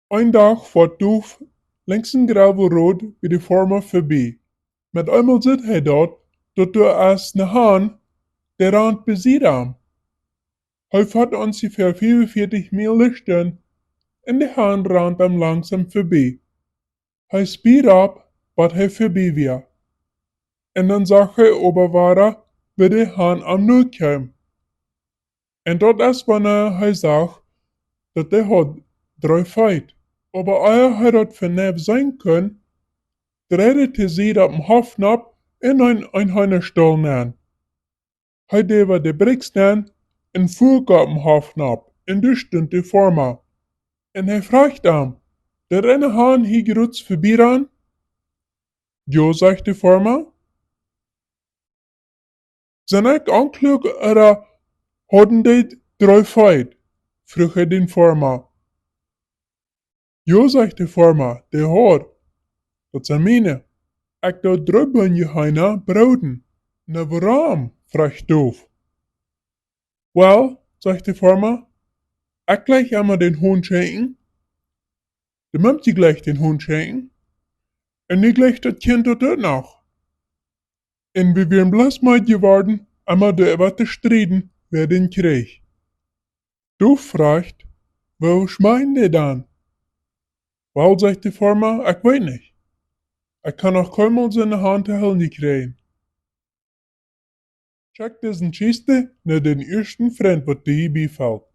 Een dag fährt Doof längs een gravelroad bij de farmer voorbij. Met eenmaal zit hij dort, dat er als een haan der rand beziet am. Hij fährt ongeveer 45 Mil lichten en de haan randt am langzaam voorbij. Hij spiert op wat hij voorbij weer. En dan zag hij oberwaarder, wie de haan am nu kwam. En dat is wanneer hij zag, dat de had drie feit. Aber eer hij dat vanaf zijn kon, drehte hij zich op den Hof ab in een Hühnerstall nein. Hij deed de Bricks nein en voer op den Hof ab, en dus stond de Farmer. En hij vraagt hem, der ene Hahn hier gerutz voorbij aan? Jo, zegt de Farmer. Zijn ik onklug oder hadden die drie feit? Vroeg hij den Farmer. Jo, zegt de Farmer, de had. Dat zijn meine. Ik doe drüben je heina broden. Na waarom? Vraagt Doof. Wel, zegt de Farmer, ik gleich einmal den Hund schenken. De Mumtje gleich den Hund schenken. En ik gleich dat Kind dat ook noch. En we werden bloß mal geworden, einmal darüber zu streiten, wer den kriegt. Doof fragt, wo schmeien die dann? Wel, zegt de Farmer, ik weet nicht. Ik kan noch kaum mal seine Hand te Hände kriegen. Check diesen Kiste nach den ersten Freund, wat dir befällt.